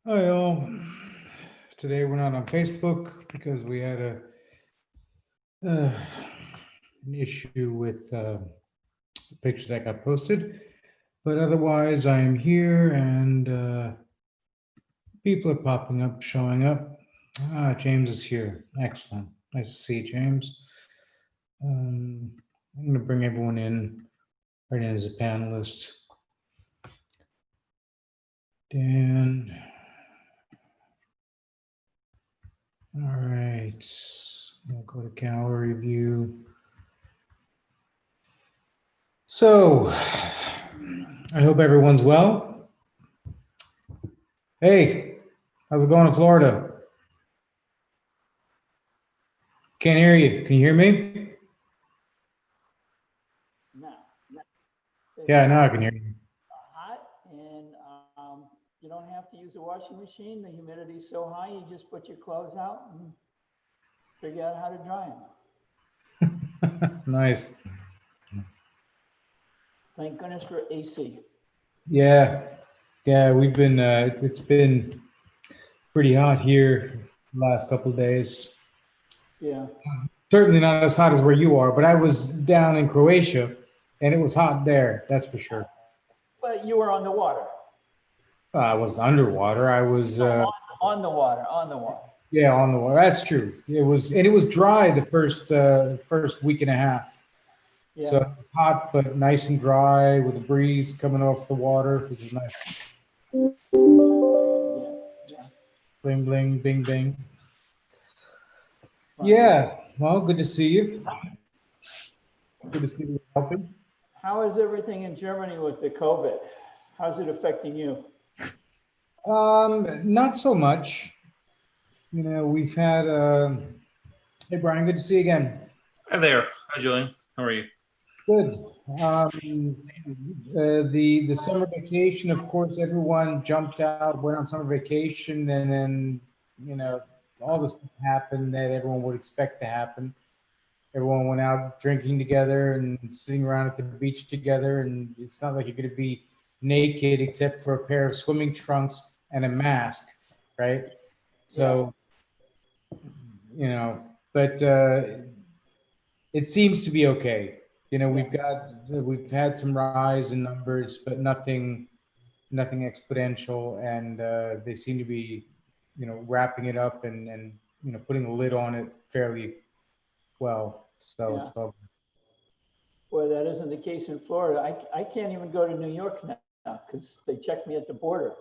Hi all. Today we're not on Facebook because we had an issue with a picture that got posted. But otherwise, I am here and people are popping up, showing up. James is here. Excellent. Nice to see you, James. Um, I'm going to bring everyone in right in as a panelist. Dan. All right. I'll go to gallery view. So, I hope everyone's well. Hey, how's it going in Florida? Can't hear you. Can you hear me? No. Yeah, now I can hear you. Hot, and you don't have to use a washing machine. The humidity's so high, you just put your clothes out and figure out how to dry them. Nice. Thank goodness for AC. Yeah, we've been, it's been pretty hot here the last couple of days. Yeah. Certainly not as hot as where you are, but I was down in Croatia and it was hot there, that's for sure. But you were on the water. I wasn't underwater. I was on the water. yeah, on the water. That's true. It was dry the first week and a half. Yeah. So it was hot but nice and dry with a breeze coming off the water, which is nice. Yeah. Bling bling, bing bing. Yeah. Well, good to see you. Good to see you helping. How is everything in Germany with the COVID? How's it affecting you? Not so much. You know, we've had. Hey, Brian. Good to see you again. Hi there. Hi, Julian. How are you? Good. The summer vacation, of course, everyone jumped out, went on summer vacation, and then all this happened that everyone would expect to happen. Everyone went out drinking together and sitting around at the beach together, and it's not like you're going to be naked except for a pair of swimming trunks and a mask, right? So, but it seems to be okay. We've had some rise in numbers, but nothing exponential, and they seem to be, wrapping it up and putting a lid on it fairly well. So. Well, that isn't the case in Florida. I can't even go to New York now because they check me at the border.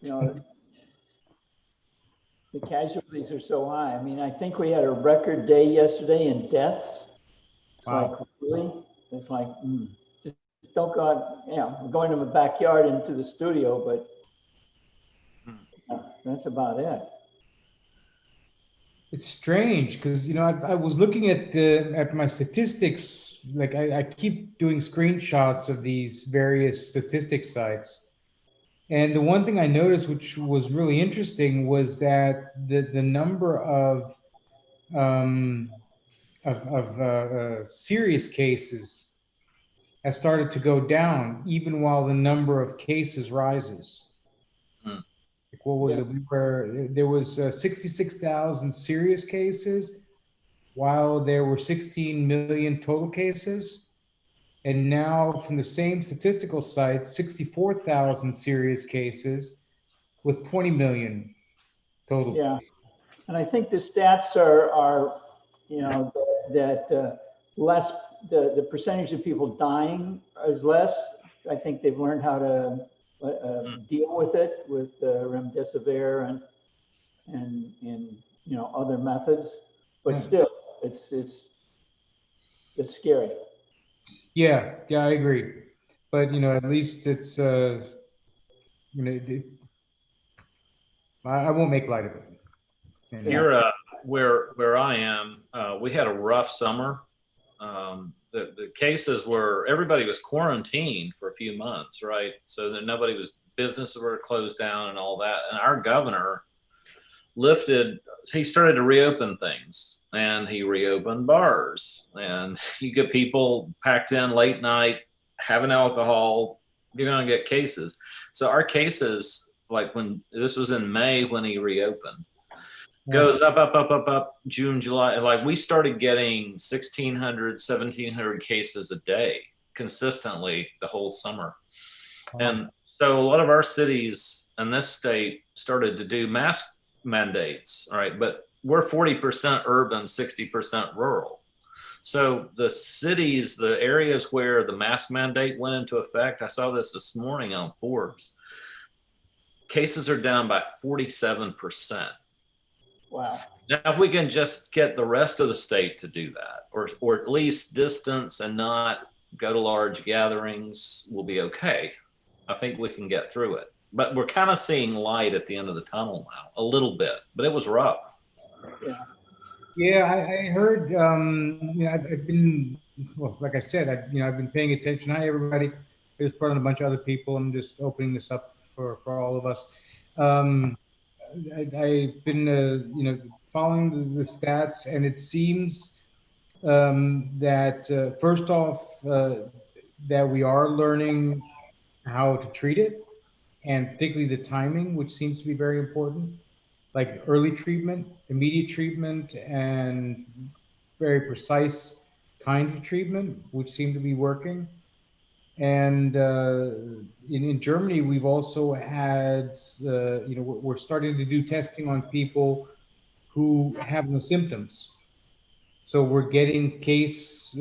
The casualties are so high. I mean, I think we had a record day yesterday in deaths. It's wow. Like, really? It's like, just don't go out, we're going to my backyard into the studio, but that's about it. It's strange because, I was looking at my statistics. Like I keep doing screenshots of these various statistics sites. And the one thing I noticed, which was really interesting, was that the number of serious cases has started to go down, even while the number of cases rises. Like what was it? There was 66,000 serious cases, while there were 16 million total cases. And now, from the same statistical site, 64,000 serious cases with 20 million total. Yeah, and I think the stats are that less, the percentage of people dying is less. I think they've learned how to deal with it with remdesivir and other methods, but still, it's scary. Yeah, I agree. But at least it's I won't make light of it. Here, where I am, we had a rough summer. The cases were, everybody was quarantined for a few months, right? So that nobody was, businesses were closed down and all that. And our governor he started to reopen things, and he reopened bars, and you get people packed in late night, having alcohol, you're going to get cases. So our cases like when this was in May when he reopened. Goes up, up, up, up, up, June, July. Like we started getting 1,600, 1,700 cases a day consistently the whole summer. And so a lot of our cities in this state started to do mask mandates, all right? But we're 40% urban, 60% rural. So the cities, the areas where the mask mandate went into effect, I saw this morning on Forbes, cases are down by 47%. Wow. Now, if we can just get the rest of the state to do that, or at least distance and not go to large gatherings, we'll be okay. I think we can get through it. But we're kind of seeing light at the end of the tunnel now, a little bit, but it was rough. Yeah. Yeah, I heard. I've been, well, like I said, I've been paying attention. Hi, everybody. I just brought in a bunch of other people. I'm just opening this up for all of us. I've been, following the stats, and it seems that first off, that we are learning how to treat it, and particularly the timing, which seems to be very important, like early treatment, immediate treatment, and very precise kind of treatment, which seem to be working. And in Germany, we've also had, we're starting to do testing on people who have no symptoms. So we're getting cases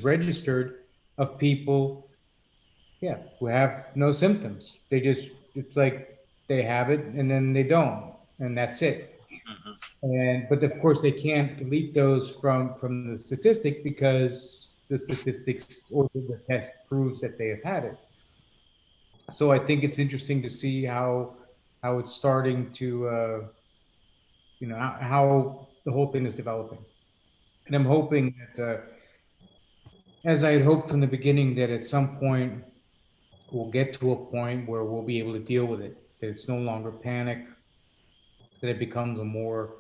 registered of people, yeah, who have no symptoms. It's like they have it and then they don't, and that's it. But of course they can't delete those from the statistic because the statistics or the test proves that they have had it. So I think it's interesting to see how it's starting to how the whole thing is developing. And I'm hoping that as I had hoped from the beginning, that at some point we'll get to a point where we'll be able to deal with it, that it's no longer panic, that it becomes a more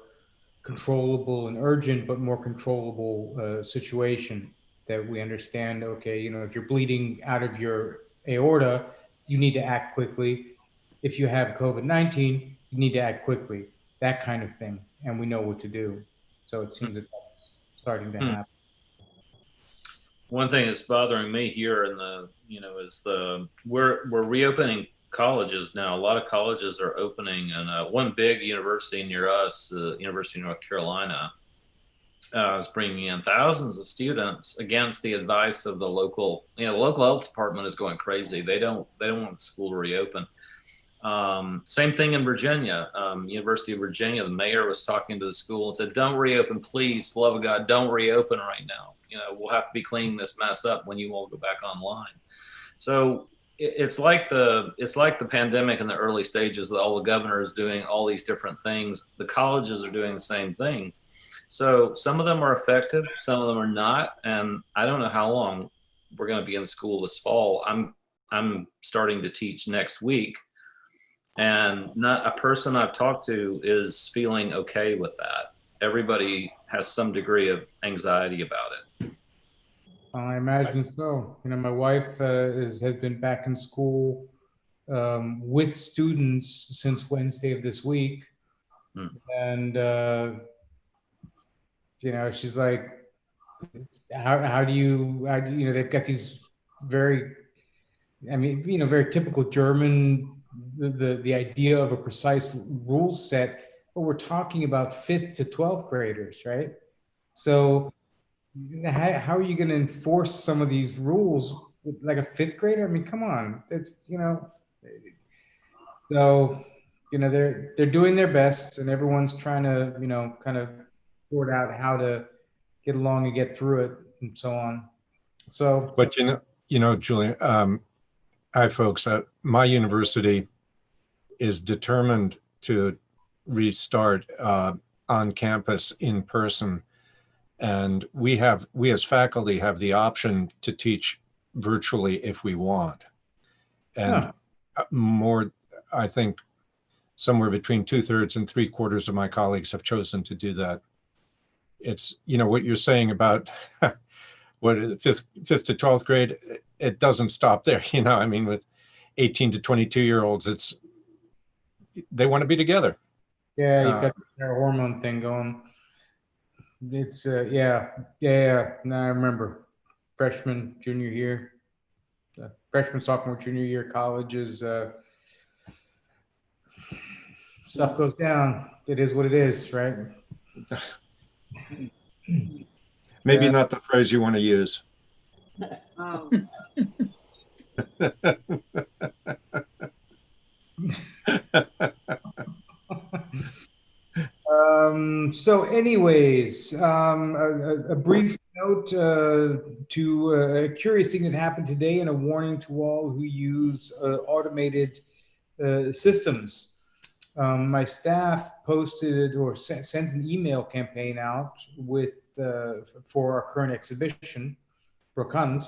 controllable and urgent, but more controllable situation, that we understand, okay, if you're bleeding out of your aorta, you need to act quickly. If you have COVID-19, you need to act quickly, that kind of thing. And we know what to do. So it seems that that's starting to happen. One thing that's bothering me here in the, is we're reopening colleges now. A lot of colleges are opening, and one big university near us, the University of North Carolina, is bringing in thousands of students against the advice of the local, the local health department is going crazy. They don't want the school to reopen. Same thing in Virginia, University of Virginia. The mayor was talking to the school and said, "Don't reopen, please, for the love of God, don't reopen right now. We'll have to be cleaning this mess up when you all go back online." So it's like the pandemic in the early stages, with all the governors doing all these different things. The colleges are doing the same thing. So some of them are effective, some of them are not, and I don't know how long we're going to be in school this fall. I'm starting to teach next week, and not a person I've talked to is feeling okay with that. Everybody has some degree of anxiety about it. I imagine so. My wife has been back in school with students since Wednesday of this week. And, she's like, how do you, they've got these very, very typical German, the idea of a precise rule set, but we're talking about 5th to 12th graders, right? So how are you going to enforce some of these rules like a 5th grader? I mean, come on. It's, so, they're doing their best, and everyone's trying to, kind of sort out how to get along and get through it and so on. So, but Julian, hi folks, my university is determined to restart on campus in person. And we as faculty have the option to teach virtually if we want. And more, I think somewhere between 2/3 and 3/4 of my colleagues have chosen to do that. It's, what you're saying about what 5th to 12th grade, it doesn't stop there. 18 to 22-year-olds, they want to be together. Yeah, you've got that hormone thing going. It's yeah. No, I remember freshman, junior year, freshman, sophomore, junior year, college is stuff goes down. It is what it is, right? Maybe not the phrase you want to use. Oh, So anyways, a brief note to a curious thing that happened today, and a warning to all who use automated systems. My staff posted or sent an email campaign out with for our current exhibition, Brokant,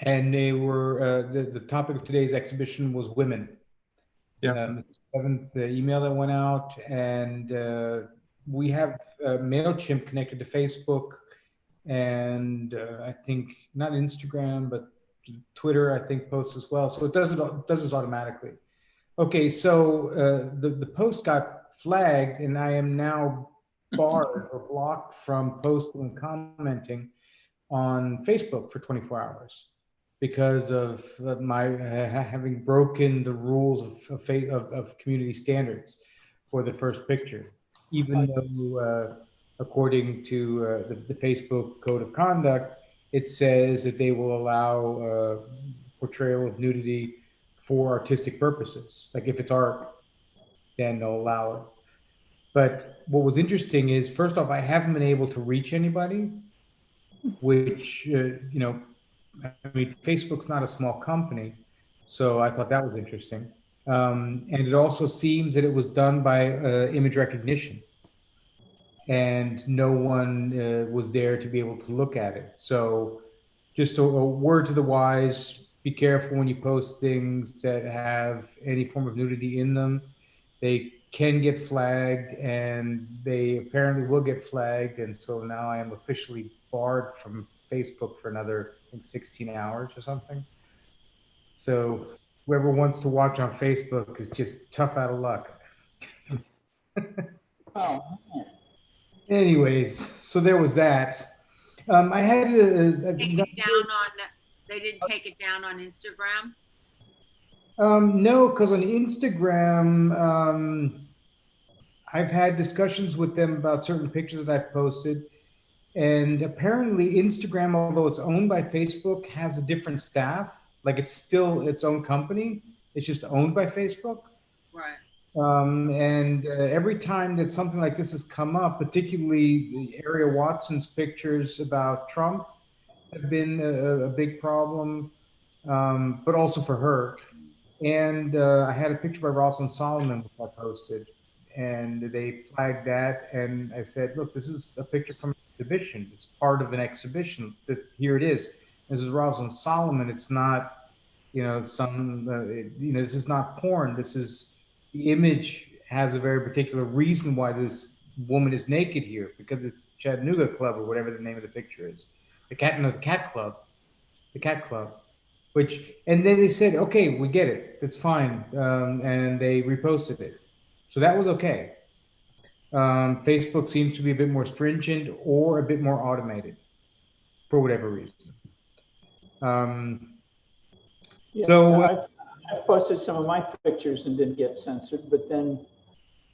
and they were the topic of today's exhibition was women. Yeah. Seventh email that went out, and we have MailChimp connected to Facebook, and I think not Instagram, but Twitter, I think, posts as well. So it does this automatically. Okay, so the post got flagged, and I am now barred or blocked from posting and commenting on Facebook for 24 hours. Because of my having broken the rules of community standards for the first picture, even though according to the Facebook Code of Conduct, it says that they will allow portrayal of nudity for artistic purposes. Like if it's art, then they'll allow it. But what was interesting is, first off, I haven't been able to reach anybody, which I mean, Facebook's not a small company, so I thought that was interesting. And it also seems that it was done by image recognition, and no one was there to be able to look at it. So just a word to the wise, be careful when you post things that have any form of nudity in them. They can get flagged, and they apparently will get flagged. And so now I am officially barred from Facebook for another, I think, 16 hours or something. So whoever wants to watch on Facebook is just tough out of luck. Oh, Anyways, so there was that. I had take it down on, they didn't take it down on Instagram? No, because on Instagram, I've had discussions with them about certain pictures that I've posted. And apparently Instagram, although it's owned by Facebook, has a different staff. Like it's still its own company. It's just owned by Facebook. Right. And every time that something like this has come up, particularly the Ariel Watson's pictures about Trump have been a big problem, but also for her. And I had a picture by Rosalind Solomon, which I posted, and they flagged that. And I said, look, this is a picture from an exhibition. It's part of an exhibition. Here it is. This is Rosalind Solomon. It's not, this is not porn. This is, the image has a very particular reason why this woman is naked here, because it's Chattanooga Club or whatever the name of the picture is. The Cat Club. And then they said, okay, we get it. It's fine. And they reposted it. So that was okay. Facebook seems to be a bit more stringent or a bit more automated for whatever reason. I posted some of my pictures and didn't get censored, but then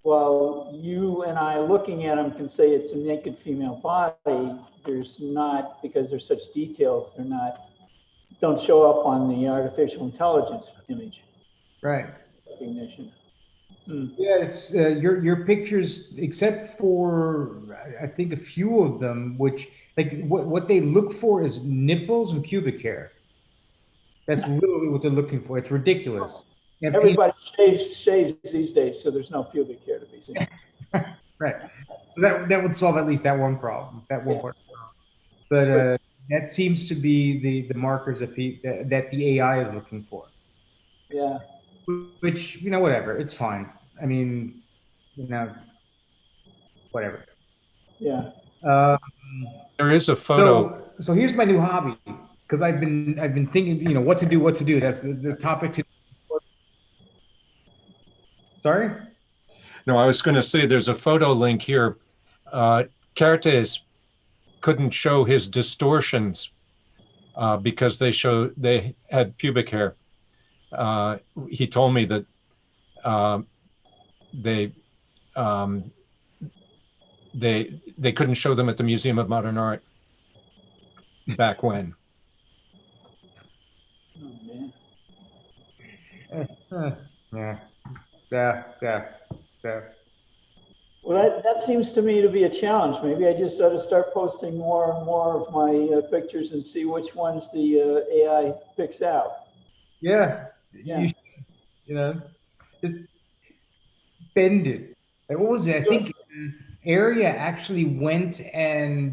while you and I looking at them can say it's a naked female body, there's not, because there's such details, don't show up on the artificial intelligence image. Right. Recognition. Yeah, it's your pictures, except for I think a few of them, which like what they look for is nipples and pubic hair. That's literally what they're looking for. It's ridiculous. And everybody shaves these days, so there's no pubic hair to be seen. Right. So that would solve at least that one problem. That one part. But that seems to be the markers that the AI is looking for. Yeah. Which, whatever, it's fine. I mean, whatever. Yeah. There is a photo. So here's my new hobby, because I've been thinking, what to do. That's the topic today Sorry? No, I was going to say there's a photo link here. Kertes couldn't show his distortions because they had pubic hair. He told me that they they couldn't show them at the Museum of Modern Art back when. Oh, man. Yeah. Yeah. Well, that seems to me to be a challenge. Maybe I just ought to start posting more and more of my pictures and see which ones the AI picks out. Yeah. Yeah. You know, just bend it. Like, what was it? I think Aria actually went and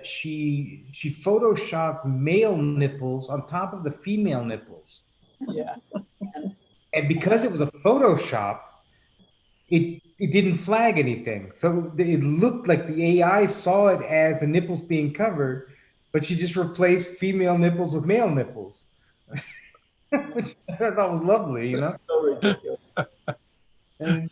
she photoshopped male nipples on top of the female nipples. Yeah. And because it was a Photoshop, it didn't flag anything. So it looked like the AI saw it as the nipples being covered, but she just replaced female nipples with male nipples. Which I thought was lovely, you know? So ridiculous. And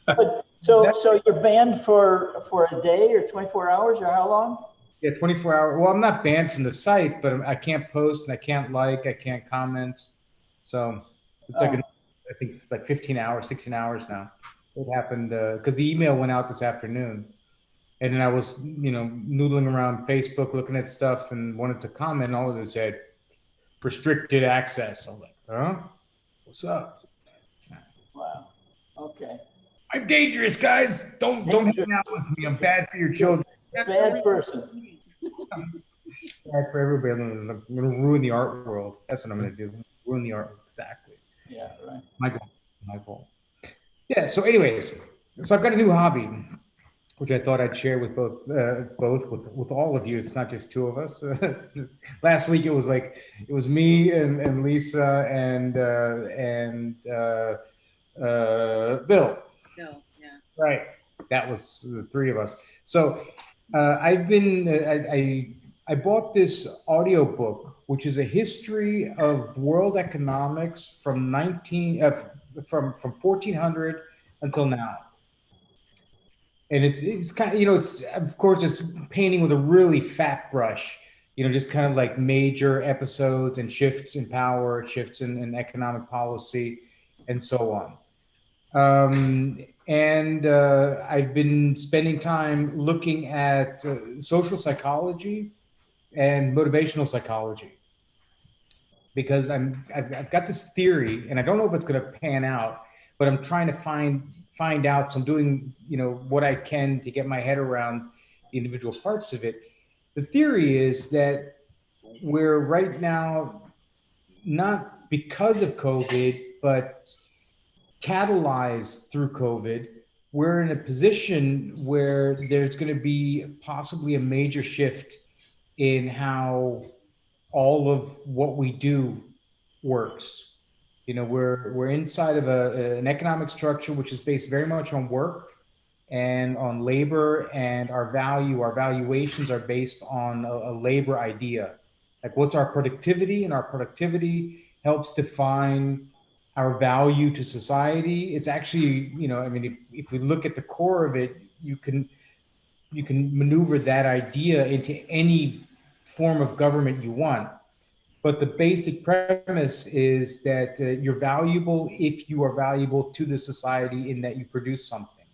So you're banned for a day or 24 hours or how long? yeah, 24 hour. Well, I'm not banned from the site, but I can't post and I can't like, I can't comment. So it's like, I think it's like 15 hours, 16 hours now. It happened because the email went out this afternoon. And then I was, noodling around Facebook, looking at stuff and wanted to comment. And all of it said restricted access. I was like, huh? What's up? Wow. Okay. I'm dangerous, guys. Don't hang out with me. I'm bad for your children. Bad person. Bad for everybody. I'm going to ruin the art world. That's what I'm going to do. Ruin the art world. Exactly. Yeah, right. My goal. Yeah. So, anyways, so I've got a new hobby, which I thought I'd share with both with all of you. It's not just two of us. Last week it was me and Lisa and Bill. No, yeah. Right. That was the three of us. So I've been I bought this audio book, which is a history of world economics from 1400 until now. And it's kind of, it's of course it's painting with a really fat brush, just kind of like major episodes and shifts in power, shifts in economic policy, and so on. And I've been spending time looking at social psychology and motivational psychology because I've got this theory, and I don't know if it's going to pan out, but I'm trying to find out. So I'm doing, what I can to get my head around the individual parts of it. The theory is that we're right now, not because of COVID, but catalyzed through COVID, we're in a position where there's going to be possibly a major shift in how all of what we do works. We're inside of an economic structure which is based very much on work and on labor, and our valuations are based on a labor idea. Like, what's our productivity? And our productivity helps define our value to society. It's actually, if we look at the core of it, you can maneuver that idea into any form of government you want. But the basic premise is that you're valuable if you are valuable to the society in that you produce something.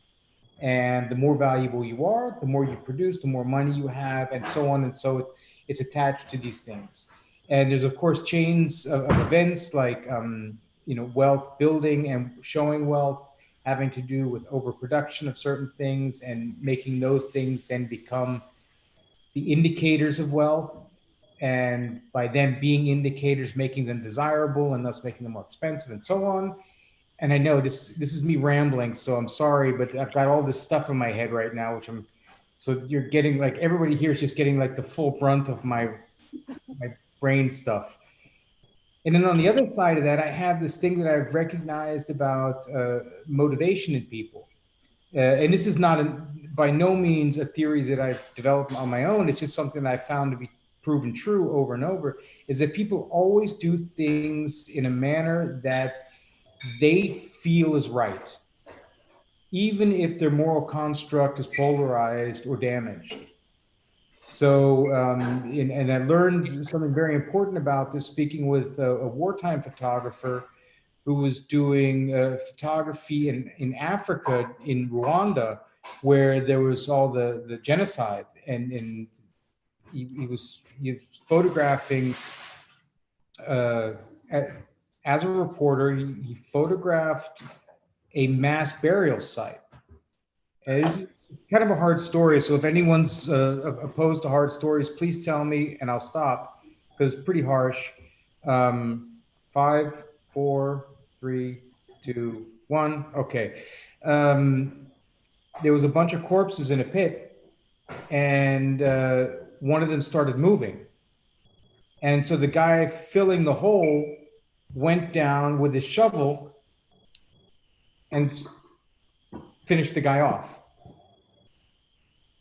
And the more valuable you are, the more you produce, the more money you have, and so on. And so it's attached to these things. And there's, of course, chains of events like, wealth building and showing wealth having to do with overproduction of certain things and making those things then become the indicators of wealth. And by them being indicators, making them desirable and thus making them more expensive and so on. And I know this is me rambling, so I'm sorry, but I've got all this stuff in my head right now, so you're getting, like, everybody here is just getting like the full brunt of my brain stuff. And then on the other side of that, I have this thing that I've recognized about motivation in people. And this is not by no means a theory that I've developed on my own. It's just something that I found to be proven true over and over, is that people always do things in a manner that they feel is right. even if their moral construct is polarized or damaged. So, and I learned something very important about this speaking with a wartime photographer who was doing photography in Africa, in Rwanda, where there was all the genocide, and he was photographing as a reporter. He photographed a mass burial site. And this is kind of a hard story, so if anyone's opposed to hard stories, please tell me and I'll stop, because it's pretty harsh. 5, 4, 3, 2, 1. Okay. There was a bunch of corpses in a pit, and one of them started moving. And so the guy filling the hole went down with his shovel and finished the guy off.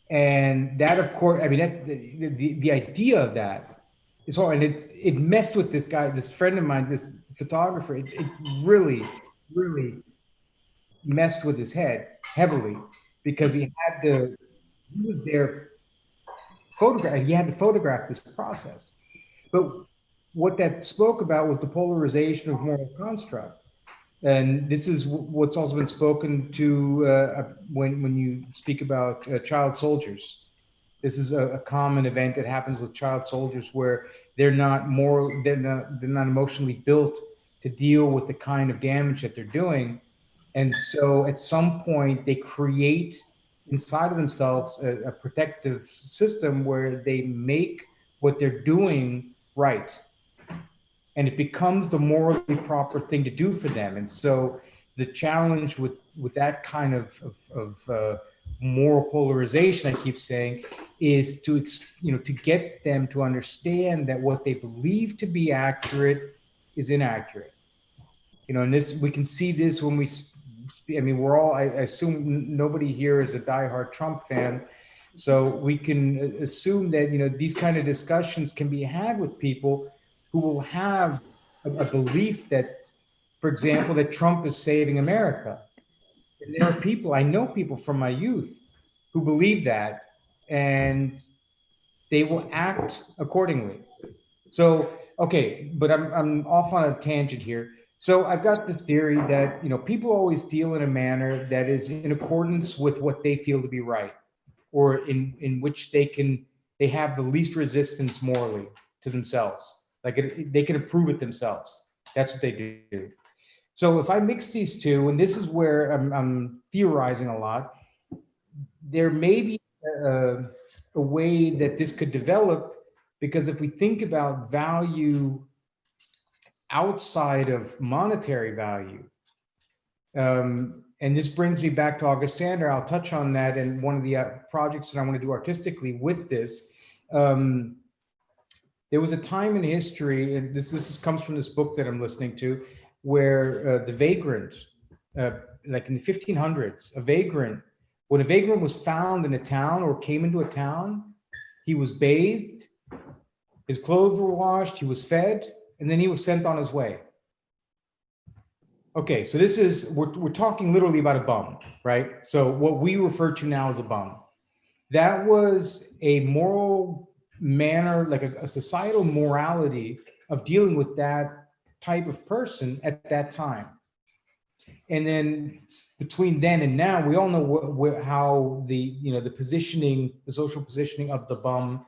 And that, of course, I mean, that, the idea of that is hard. And it messed with this guy, this friend of mine, this photographer. It really, really messed with his head heavily, because he was there he had to photograph this process. But what that spoke about was the polarization of moral construct. And this is what's also been spoken to when you speak about child soldiers. This is a common event that happens with child soldiers, where they're not emotionally built to deal with the kind of damage that they're doing. And so at some point they create inside of themselves a protective system where they make what they're doing right. And it becomes the morally proper thing to do for them. And so the challenge with that kind of moral polarization, I keep saying, is to get them to understand that what they believe to be accurate is inaccurate. And this, we can see this when we're all, I assume nobody here is a diehard Trump fan. So we can assume that, these kind of discussions can be had with people who will have a belief that, for example, that Trump is saving America. And there are people, I know people from my youth who believe that, and they will act accordingly. So, okay, but I'm off on a tangent here. So I've got this theory that, people always deal in a manner that is in accordance with what they feel to be right, or in which they have the least resistance morally to themselves. Like they can approve it themselves. That's what they do. So if I mix these two, and this is where I'm theorizing a lot, there may be a way that this could develop, because if we think about value outside of monetary value, and this brings me back to August Sander, I'll touch on that in one of the projects that I want to do artistically with this. There was a time in history, and this comes from this book that I'm listening to, where the vagrant, like in the 1500s, when a vagrant was found in a town or came into a town, he was bathed, his clothes were washed, he was fed, and then he was sent on his way. Okay, so this is, we're talking literally about a bum, right? So what we refer to now as a bum. That was a moral manner, like a societal morality of dealing with that type of person at that time. And then between then and now, we all know how the positioning, the social positioning of the bum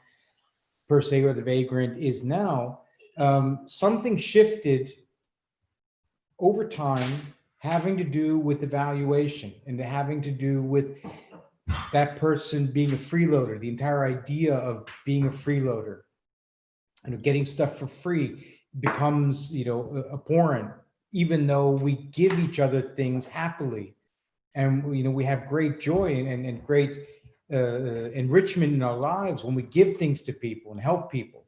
per se, or the vagrant, is now. Something shifted over time, having to do with evaluation, and having to do with that person being a freeloader. The entire idea of being a freeloader and getting stuff for free becomes, abhorrent, even though we give each other things happily, and we have great joy and great enrichment in our lives when we give things to people and help people.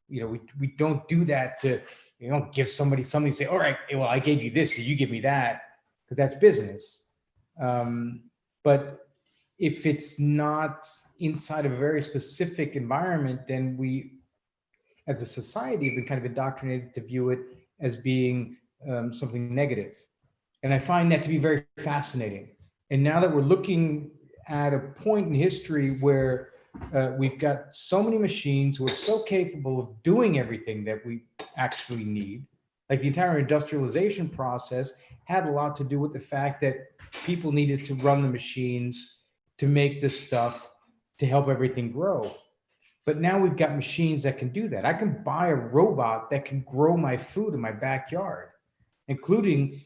We don't do that to, don't give somebody something and say, all right, well, I gave you this, so you give me that, because that's business. But if it's not inside of a very specific environment, then we, as a society, have been kind of indoctrinated to view it as being something negative. And I find that to be very fascinating. And now that we're looking at a point in history where we've got so many machines who are so capable of doing everything that we actually need, like the entire industrialization process had a lot to do with the fact that people needed to run the machines to make this stuff to help everything grow. But now we've got machines that can do that. I can buy a robot that can grow my food in my backyard, including,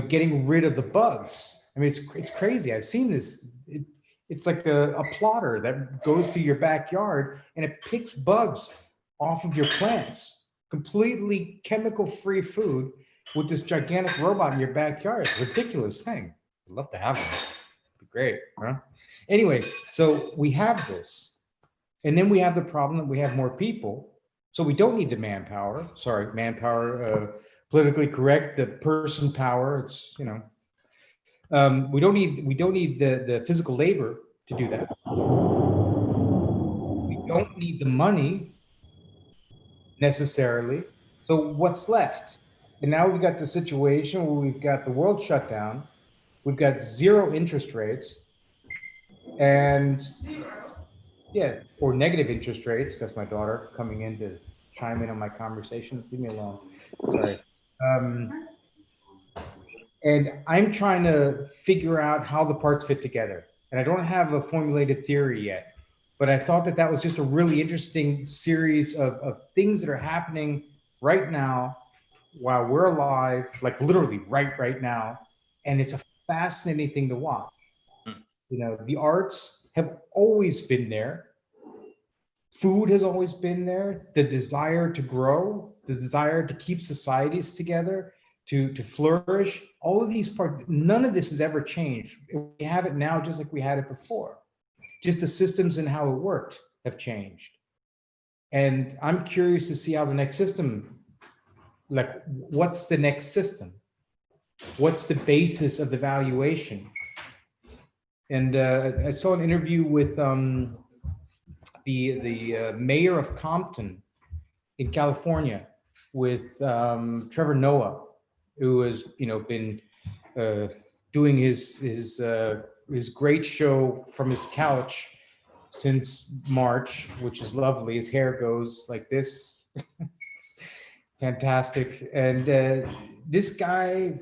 getting rid of the bugs. I mean, it's crazy. I've seen this. It's like a plotter that goes to your backyard and it picks bugs off of your plants. Completely chemical-free food with this gigantic robot in your backyard. It's a ridiculous thing. I'd love to have one. It'd be great, huh? Anyway, so we have this. And then we have the problem that we have more people. So we don't need the manpower. Sorry, manpower, politically correct, the person power. It's, we don't need the physical labor to do that. We don't need the money necessarily. So what's left? And now we've got the situation where we've got the world shut down. We've got zero interest rates and or negative interest rates. That's my daughter coming in to chime in on my conversation. Leave me alone. Sorry. And I'm trying to figure out how the parts fit together. And I don't have a formulated theory yet, but I thought that was just a really interesting series of things that are happening right now while we're alive, like literally right now. And it's a fascinating thing to watch. The arts have always been there. Food has always been there. The desire to grow, the desire to keep societies together, to flourish, all of these parts, none of this has ever changed. We have it now just like we had it before. Just the systems and how it worked have changed. And I'm curious to see how the next system, like what's the next system? What's the basis of the valuation? And I saw an interview with the mayor of Compton in California with Trevor Noah, who has been doing his great show from his couch since March, which is lovely. His hair goes like this. It's fantastic. And this guy,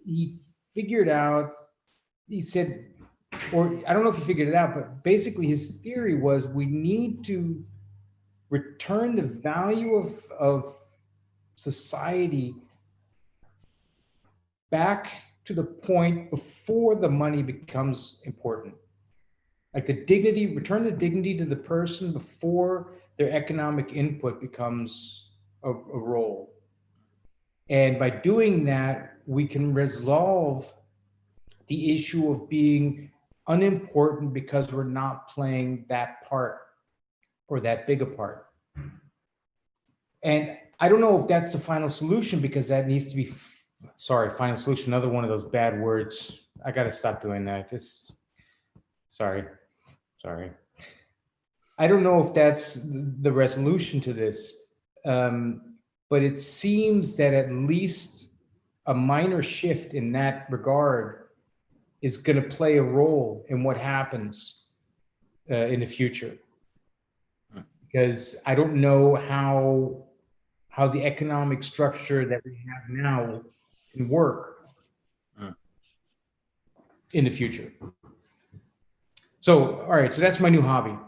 he figured out, he said, or I don't know if he figured it out, but basically his theory was we need to return the value of society back to the point before the money becomes important. Like the dignity, return the dignity to the person before their economic input becomes a role. And by doing that, we can resolve the issue of being unimportant because we're not playing that part or that big a part. And I don't know if that's the final solution, because that needs to be, final solution, another one of those bad words. I got to stop doing that. Sorry. I don't know if that's the resolution to this, but it seems that at least a minor shift in that regard is going to play a role in what happens in the future. Because I don't know how the economic structure that we have now can work in the future. So, all right, so that's my new hobby.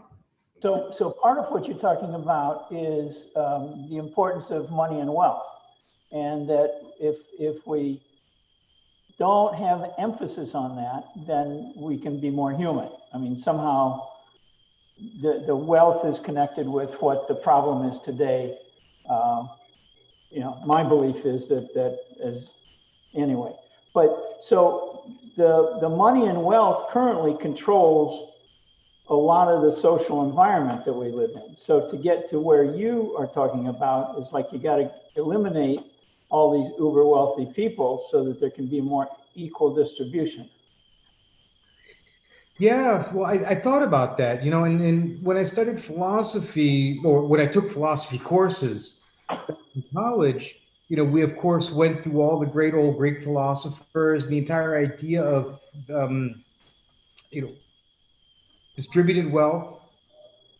So part of what you're talking about is the importance of money and wealth, and that if we don't have emphasis on that, then we can be more human. I mean, somehow the wealth is connected with what the problem is today. My belief is anyway. But so the money and wealth currently controls a lot of the social environment that we live in. So to get to where you are talking about is like you got to eliminate all these uber wealthy people so that there can be more equal distribution. Yeah, well, I thought about that, and when I studied philosophy, or when I took philosophy courses in college, we of course went through all the great old Greek philosophers, the entire idea of, you know, distributed wealth,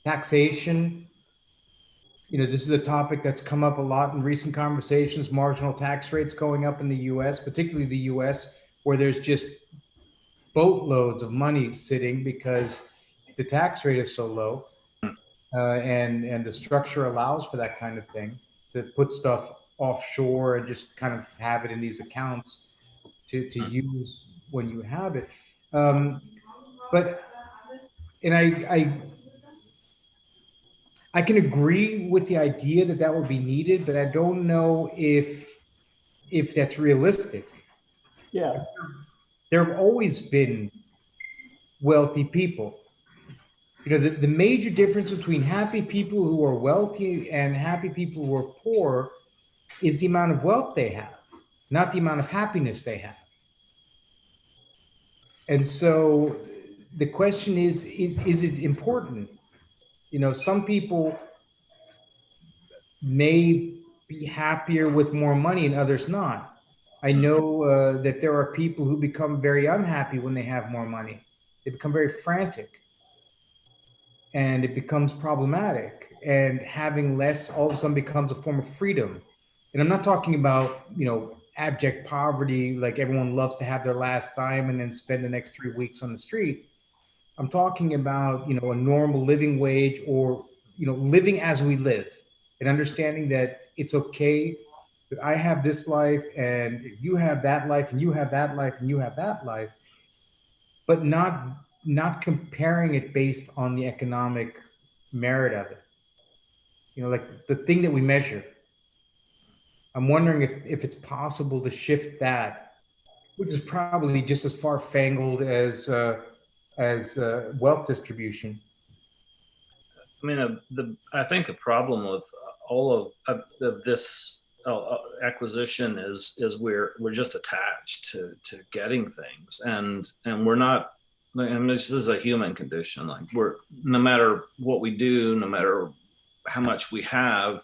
taxation. This is a topic that's come up a lot in recent conversations, marginal tax rates going up in the US, particularly the US, where there's just boatloads of money sitting because the tax rate is so low. And the structure allows for that kind of thing, to put stuff offshore and just kind of have it in these accounts to use when you have it. But and I can agree with the idea that that would be needed, but I don't know if that's realistic. Yeah. There have always been wealthy people. The major difference between happy people who are wealthy and happy people who are poor is the amount of wealth they have, not the amount of happiness they have. And so the question is it important? Some people may be happier with more money and others not. I know that there are people who become very unhappy when they have more money. They become very frantic. And it becomes problematic, and having less all of a sudden becomes a form of freedom. And I'm not talking about, abject poverty, like everyone loves to have their last dime and then spend the next 3 weeks on the street. I'm talking about, a normal living wage, or, living as we live, and understanding that it's okay that I have this life and you have that life and you have that life and you have that life, but not comparing it based on the economic merit of it. Like the thing that we measure. I'm wondering if it's possible to shift that, which is probably just as far-fangled as wealth distribution. I mean, I think the problem with all of this acquisition is we're just attached to getting things, and we're not. And this is a human condition. Like, no matter what we do, no matter how much we have,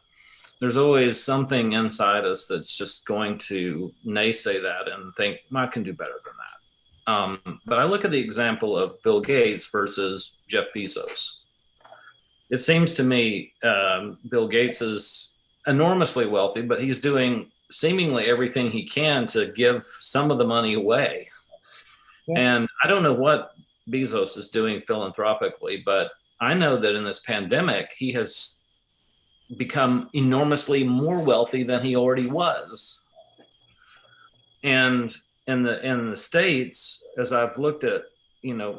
there's always something inside us that's just going to naysay that and think, I can do better than that. But I look at the example of Bill Gates versus Jeff Bezos. It seems to me Bill Gates is enormously wealthy, but he's doing seemingly everything he can to give some of the money away. Yeah. And I don't know what Bezos is doing philanthropically, but I know that in this pandemic, he has become enormously more wealthy than he already was. And in the States, as I've looked at,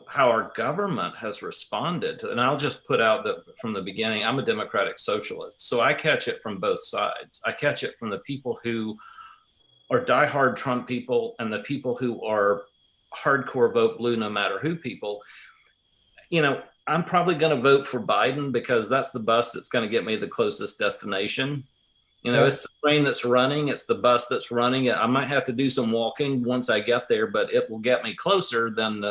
how our government has responded to, and I'll just put out that from the beginning, I'm a democratic socialist. So I catch it from both sides. I catch it from the people who are diehard Trump people and the people who are hardcore vote blue no matter who people. I'm probably going to vote for Biden because that's the bus that's going to get me the closest destination. It's the train that's running, it's the bus that's running. I might have to do some walking once I get there, but it will get me closer than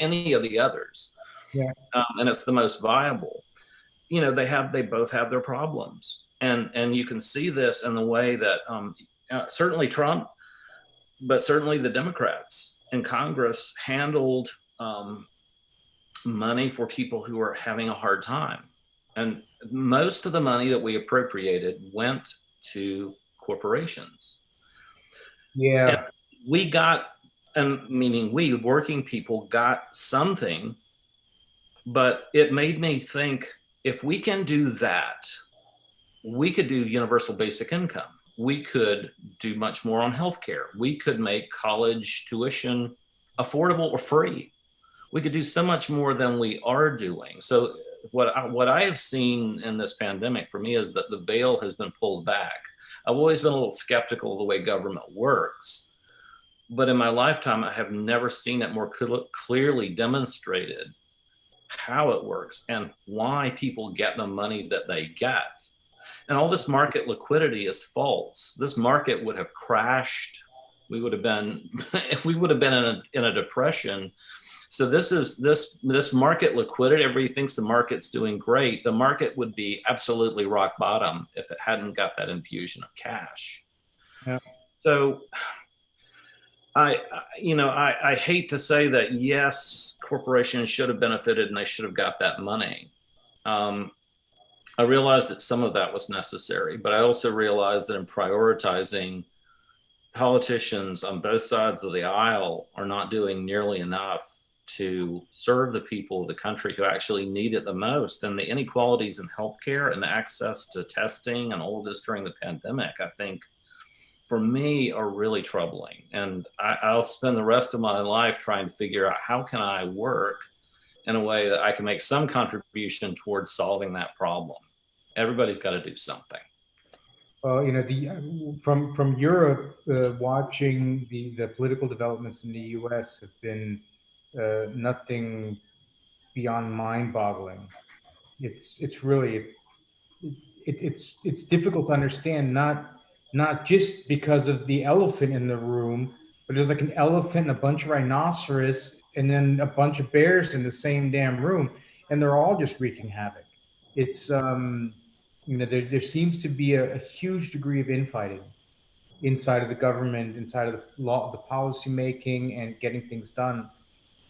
any of the others. Yeah. And it's the most viable. They both have their problems, and you can see this in the way that certainly Trump, but certainly the Democrats in Congress handled money for people who are having a hard time. And most of the money that we appropriated went to corporations. Yeah. And we got, and meaning we working people got something, but it made me think, if we can do that, we could do universal basic income. We could do much more on healthcare. We could make college tuition affordable or free. We could do so much more than we are doing. So what I have seen in this pandemic for me is that the veil has been pulled back. I've always been a little skeptical of the way government works, but in my lifetime, I have never seen it more clearly demonstrated how it works and why people get the money that they get. And all this market liquidity is false. This market would have crashed. We would have been in a depression. So this market liquidity, everybody thinks the market's doing great. The market would be absolutely rock bottom if it hadn't got that infusion of cash. Yeah. So I hate to say that, yes, corporations should have benefited and they should have got that money. I realized that some of that was necessary, but I also realized that in prioritizing, politicians on both sides of the aisle are not doing nearly enough to serve the people of the country who actually need it the most. And the inequalities in healthcare and the access to testing and all of this during the pandemic, I think, for me, are really troubling. And I'll spend the rest of my life trying to figure out how can I work in a way that I can make some contribution towards solving that problem. Everybody's got to do something. Well, from Europe, watching the political developments in the U.S. have been nothing beyond mind-boggling. It's really it's difficult to understand, not just because of the elephant in the room, but there's like an elephant and a bunch of rhinoceros and then a bunch of bears in the same damn room, and they're all just wreaking havoc. It's there seems to be a huge degree of infighting inside of the government, inside of the law, the policy making, and getting things done.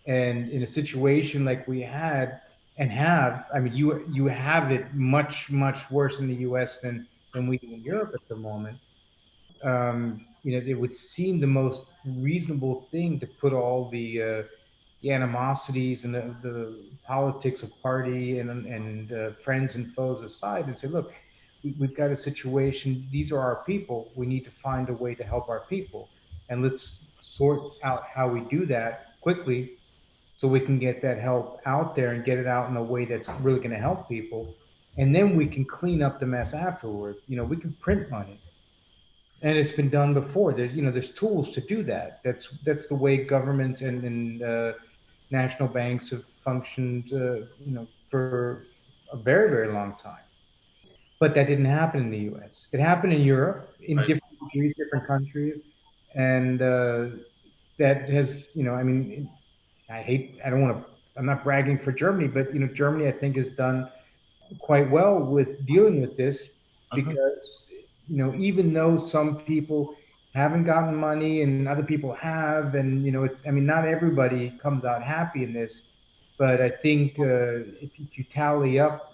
And in a situation like we had and have, I mean, you have it much worse in the U.S. than we do in Europe at the moment. It would seem the most reasonable thing to put all the animosities and the politics of party and friends and foes aside and say, look, we've got a situation. These are our people. We need to find a way to help our people, and let's sort out how we do that quickly so we can get that help out there and get it out in a way that's really going to help people. And then we can clean up the mess afterward. We can print money, and it's been done before. There's tools to do that. That's the way governments and national banks have functioned, for a very long time. But that didn't happen in the U.S. It happened in Europe in Right. different degrees, different countries, and that has, I mean, I don't want to, I'm not bragging for Germany, but Germany, I think, has done quite well with dealing with this because, even though some people haven't gotten money and other people have, and, I mean, not everybody comes out happy in this, but I think if you tally up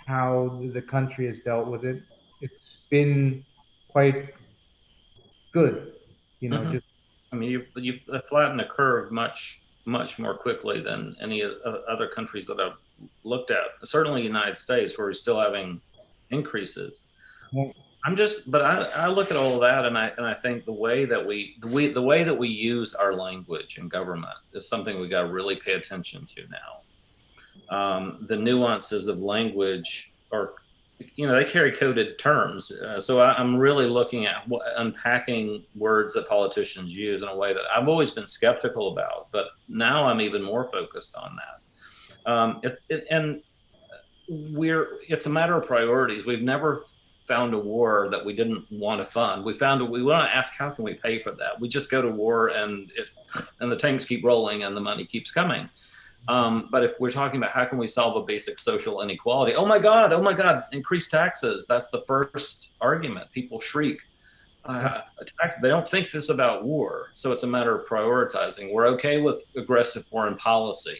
how the country has dealt with it, it's been quite good, Mhm. just. I mean, you've flattened the curve much more quickly than any other countries that I've looked at. Certainly, the United States, where we're still having increases. But I look at all of that, and I think the way that we use our language in government is something we got to really pay attention to now. The nuances of language are, they carry coded terms. So I'm really looking at unpacking words that politicians use in a way that I've always been skeptical about, but now I'm even more focused on that. It's a matter of priorities. We've never found a war that we didn't want to fund. We want to ask, how can we pay for that? We just go to war and the tanks keep rolling and the money keeps coming. But if we're talking about how can we solve a basic social inequality, oh my God, increase taxes. That's the first argument. People shriek. They don't think this about war. So it's a matter of prioritizing. We're okay with aggressive foreign policy.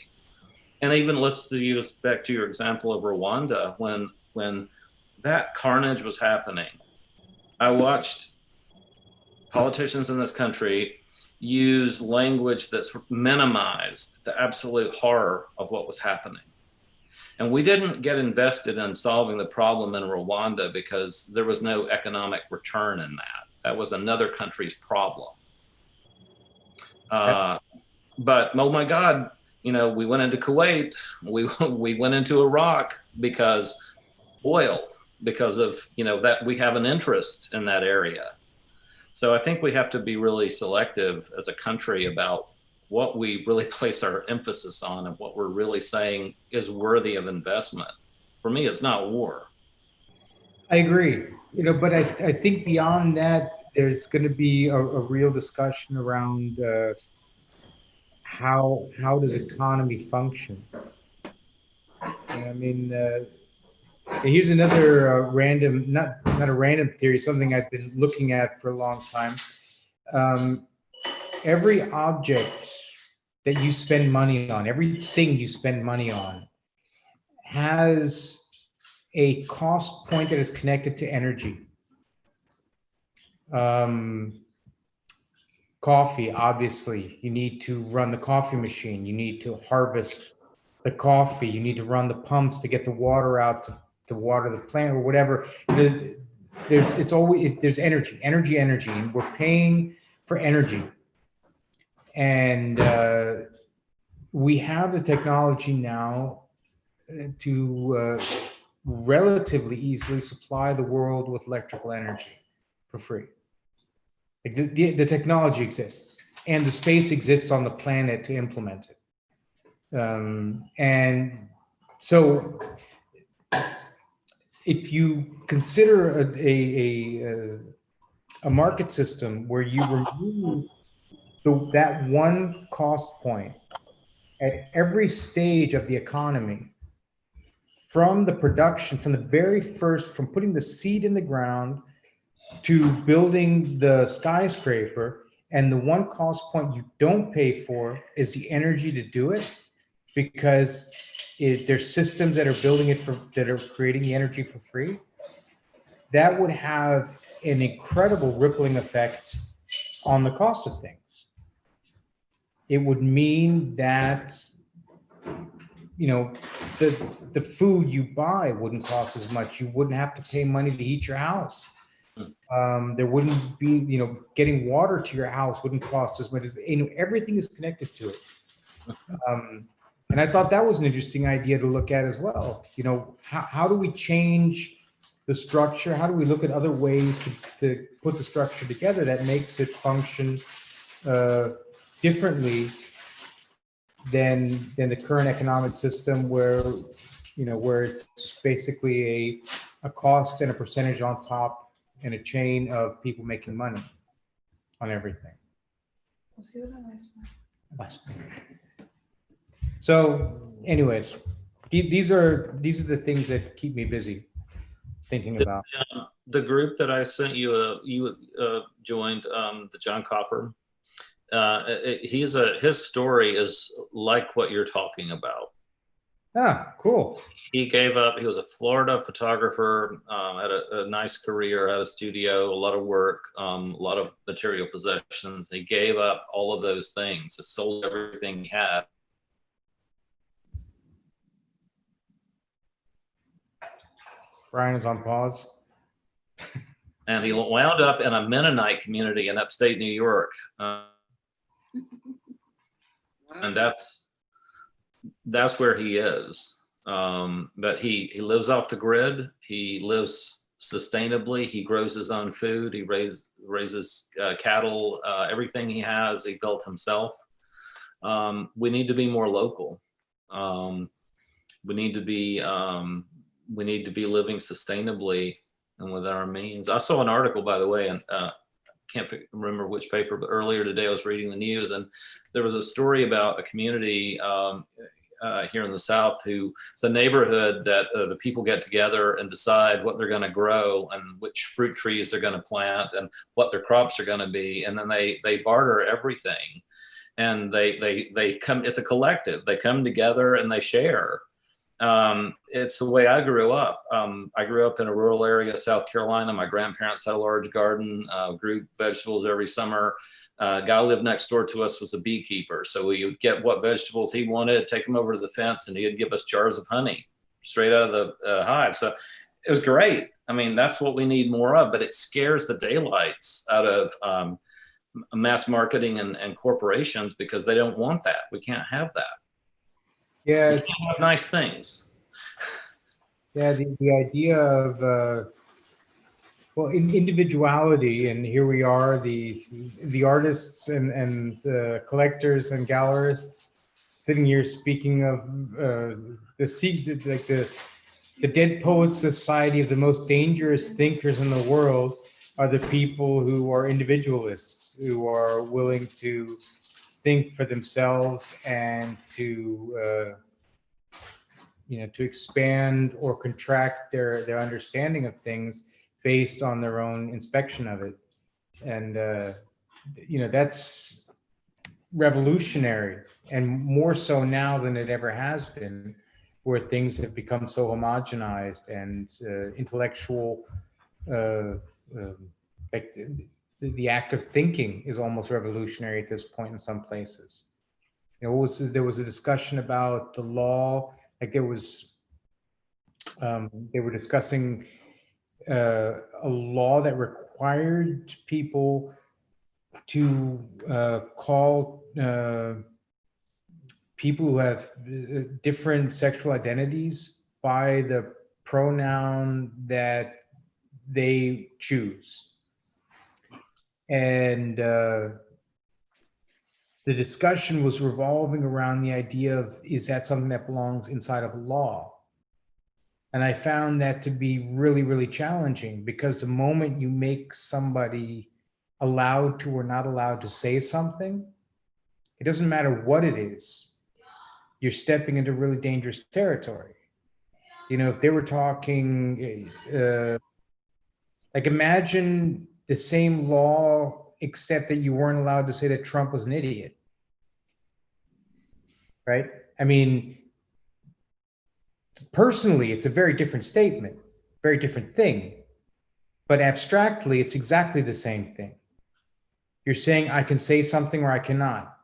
And even let's use back to your example of Rwanda, when that carnage was happening, I watched politicians in this country use language that's minimized the absolute horror of what was happening. And we didn't get invested in solving the problem in Rwanda because there was no economic return in that. That was another country's problem. But oh my God, we went into Kuwait, we went into Iraq because oil, because of, that we have an interest in that area. So I think we have to be really selective as a country about what we really place our emphasis on and what we're really saying is worthy of investment. For me, it's not war. I agree, but I think beyond that, there's going to be a real discussion around how does economy function. I mean, Here's another random, not a random theory, something I've been looking at for a long time. Every object that you spend money on, everything you spend money on, has a cost point that is connected to energy. Coffee, obviously, you need to run the coffee machine. You need to harvest the coffee. You need to run the pumps to get the water out to water the plant or whatever. There's energy, and we're paying for energy. And we have the technology now to relatively easily supply the world with electrical energy for free. Like the technology exists, and the space exists on the planet to implement it. And so, if you consider a market system where you remove that one cost point at every stage of the economy, from the production, from the very first, from putting the seed in the ground to building the skyscraper, and the one cost point you don't pay for is the energy to do it, because there's systems that are building it that are creating the energy for free. That would have an incredible rippling effect on the cost of things. It would mean that, you know, the food you buy wouldn't cost as much. You wouldn't have to pay money to heat your house. There wouldn't be, you know, getting water to your house wouldn't cost as much. As, you know, everything is connected to it. And I thought that was an interesting idea to look at as well. You know, how do we change the structure? How do we look at other ways to put the structure together that makes it function differently than the current economic system, where, you know, where it's basically a cost and a percentage on top and a chain of people making money on everything. So anyways, these are the things that keep me busy thinking about. The group that I sent you, you joined, the John Coffer. His story is like what you're talking about. Ah, cool. He gave up. He was a Florida photographer, had a nice career, had a studio, a lot of work, a lot of material possessions. He gave up all of those things, he sold everything he had. Brian is on pause. And he wound up in a Mennonite community in upstate New York. And that's where he is. But he lives off the grid. He lives sustainably. He grows his own food. He raises cattle. Everything he has, he built himself. We need to be more local. We need to be living sustainably and within our means. I saw an article, by the way, and can't remember which paper, but earlier today I was reading the news, and there was a story about a community here in the South it's a neighborhood that the people get together and decide what they're going to grow and which fruit trees they're going to plant and what their crops are going to be, and then they barter everything, and they come. It's a collective. They come together and they share. It's the way I grew up. I grew up in a rural area of South Carolina. My grandparents had a large garden, grew vegetables every summer. Guy who lived next door to us was a beekeeper. So we would get what vegetables he wanted, take them over to the fence, and he'd give us jars of honey straight out of the hive. So it was great. I mean, that's what we need more of, but it scares the daylights out of mass marketing and corporations, because they don't want that. We can't have that. Yeah, we can't have nice things. Yeah, the idea of well, individuality, and here we are, the artists and collectors and gallerists sitting here speaking of the Dead Poets Society of the most dangerous thinkers in the world are the people who are individualists, who are willing to think for themselves and to to expand or contract their understanding of things based on their own inspection of it. And, that's revolutionary, and more so now than it ever has been, where things have become so homogenized and intellectual, like the act of thinking is almost revolutionary at this point in some places. There was a discussion about the law, like there was, they were discussing a law that required people to call people who have different sexual identities by the pronoun that they choose. And the discussion was revolving around the idea of, is that something that belongs inside of law? And I found that to be really, really challenging, because the moment you make somebody allowed to or not allowed to say something, it doesn't matter what it is, you're stepping into really dangerous territory. If they were talking, like imagine the same law, except that you weren't allowed to say that Trump was an idiot, right? I mean, personally, it's a very different statement, very different thing, but abstractly, it's exactly the same thing. You're saying I can say something or I cannot,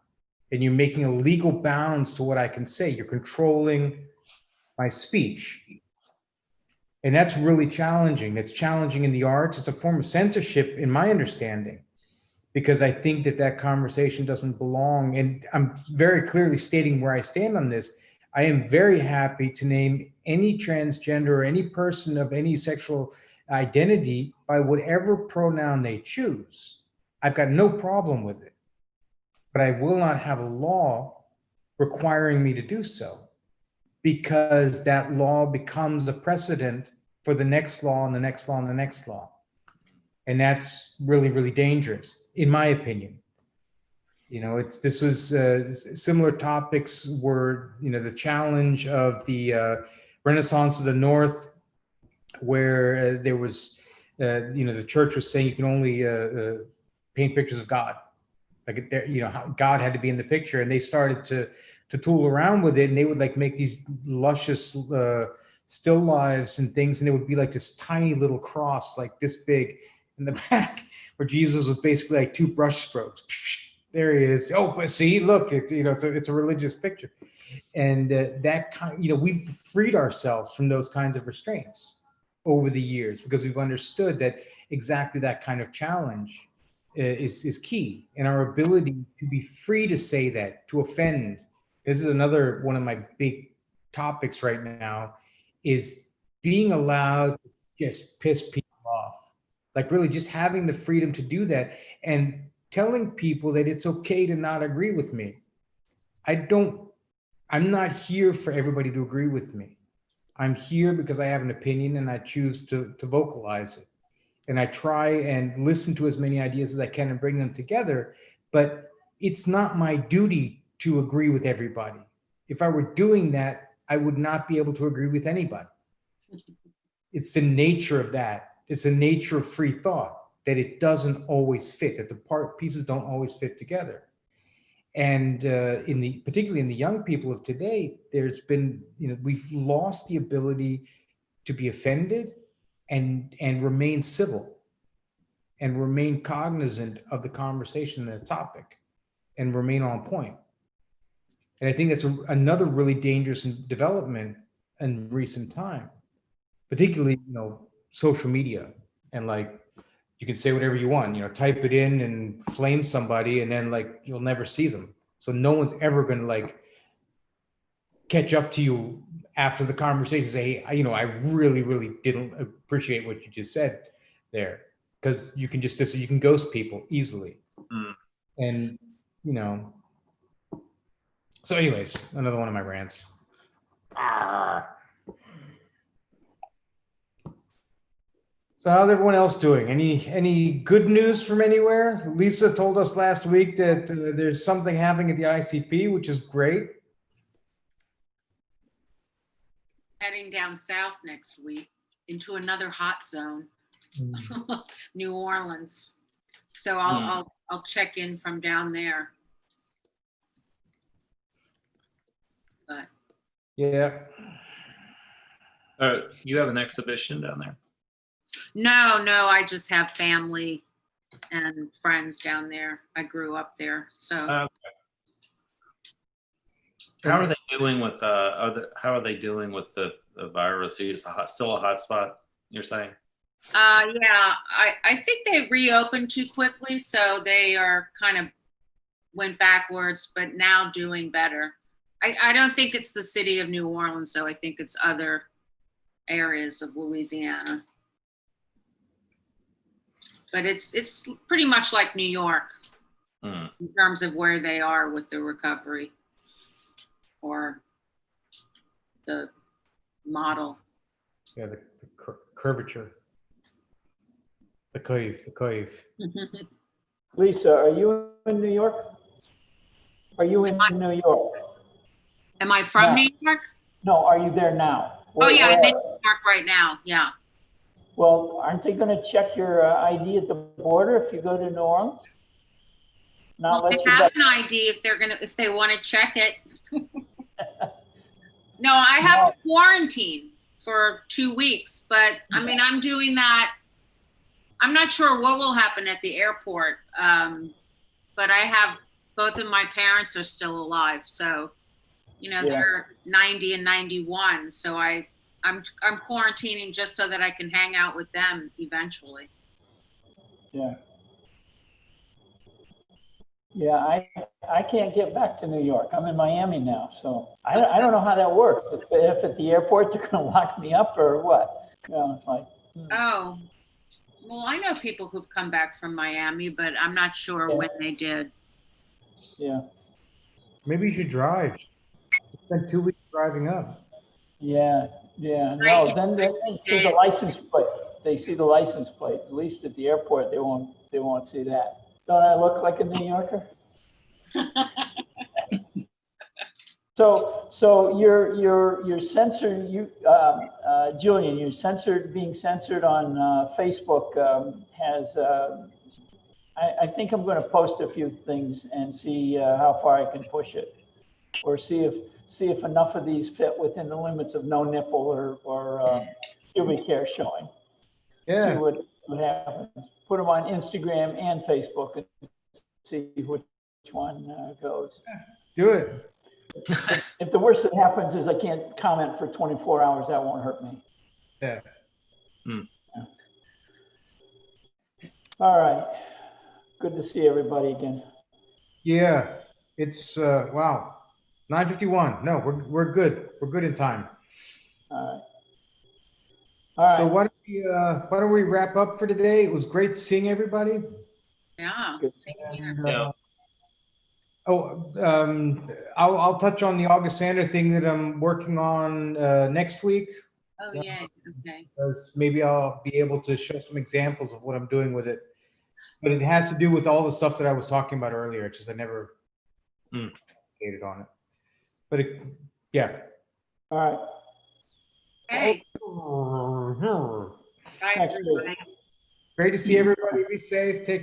and you're making a legal bounds to what I can say. You're controlling my speech. And that's really challenging. It's challenging in the arts. It's a form of censorship, in my understanding, because I think that conversation doesn't belong. And I'm very clearly stating where I stand on this. I am very happy to name any transgender or any person of any sexual identity by whatever pronoun they choose. I've got no problem with it, but I will not have a law requiring me to do so, because that law becomes a precedent for the next law and the next law and the next law. And that's really, really dangerous, in my opinion. This was similar topics were, the challenge of the Renaissance of the North, where there was, the church was saying you can only paint pictures of God. Like, God had to be in the picture, and they started to tool around with it, and they would like make these luscious still lives and things, and it would be like this tiny little cross, like this big in the back, where Jesus was basically like 2 brush strokes. There he is. Oh, but see, look, it's it's a religious picture, and that kind, we've freed ourselves from those kinds of restraints over the years, because we've understood that exactly that kind of challenge is key, and our ability to be free to say that, to offend. This is another one of my big topics right now, is being allowed to just piss people off. Like really just having the freedom to do that, and telling people that it's okay to not agree with me. I'm not here for everybody to agree with me. I'm here because I have an opinion and I choose to vocalize it. And I try and listen to as many ideas as I can and bring them together. But it's not my duty to agree with everybody. If I were doing that, I would not be able to agree with anybody. It's the nature of that. It's the nature of free thought, that it doesn't always fit, that the pieces don't always fit together. And particularly in the young people of today, there's been, we've lost the ability to be offended and remain civil and remain cognizant of the conversation and the topic and remain on point. And I think that's another really dangerous development in recent time, particularly, social media. And like, you can say whatever you want, type it in and flame somebody, and then like, you'll never see them. So no one's ever going to like catch up to you after the conversation, say, hey, I really, really didn't appreciate what you just said there. Because you can you can ghost people easily. And, so anyways, another one of my rants. So how's everyone else doing? Any good news from anywhere? Lisa told us last week that there's something happening at the ICP, which is great. heading down south next week into another hot zone, New Orleans. So I'll check in from down there. But Yeah. You have an exhibition down there? no, I just have family and friends down there. I grew up there, so. How are they doing with how are they doing with the virus? Is it still a hot spot, you're saying? Yeah, I think they reopened too quickly, so they are kind of went backwards, but now doing better. I don't think it's the city of New Orleans, so I think it's other areas of Louisiana. But it's pretty much like New York in terms of where they are with the recovery or the model. Yeah, the curvature. The cave. Lisa, are you in New York? Are you in New York? Am I from No. New York? No, are you there now? Oh yeah, I'm in Where- New York right now. Yeah. Well, aren't they going to check your ID at the border if you go to New Orleans? Not Well, let they you have back. an ID if they want to check it. No, I have to quarantine for 2 weeks, but I mean, I'm doing that. I'm not sure what will happen at the airport, but I have both of my parents are still alive, so Yeah. they're 90 and 91. So I'm quarantining just so that I can hang out with them eventually. Yeah. Yeah, I can't get back to New York. I'm in Miami now, so I don't know how that works. If at the airport they're going to lock me up or what? It's like. Oh, well, I know people who've come back from Miami, but I'm not sure when they did. Yeah. Maybe you should drive. Spend 2 weeks driving up. Yeah. No, Right. then they see the license plate. They see the license plate. At least at the airport, they won't see that. Don't I look like a New Yorker? So you're censored. Julian, you're being censored on Facebook. I think I'm going to post a few things and see how far I can push it, or see if enough of these fit within the limits of no nipple or pubic hair showing. Yeah. See what happens. Put them on Instagram and Facebook and see which one goes. Do it. If the worst that happens is I can't comment for 24 hours, that won't hurt me. Yeah. All right. Good to see everybody again. Yeah. It's wow. 9:51. No, we're good. We're good in time. All right. So why don't we wrap up for today? It was great seeing everybody. Yeah. Good. Same here. Yeah. I'll touch on the August Sander thing that I'm working on next week. Oh, yeah. Okay. Because maybe I'll be able to show some examples of what I'm doing with it. But it has to do with all the stuff that I was talking about earlier. It's just I never communicated on it. But yeah. All right. Hey. Next Bye, week. everybody. Great to see everybody. Be safe. Take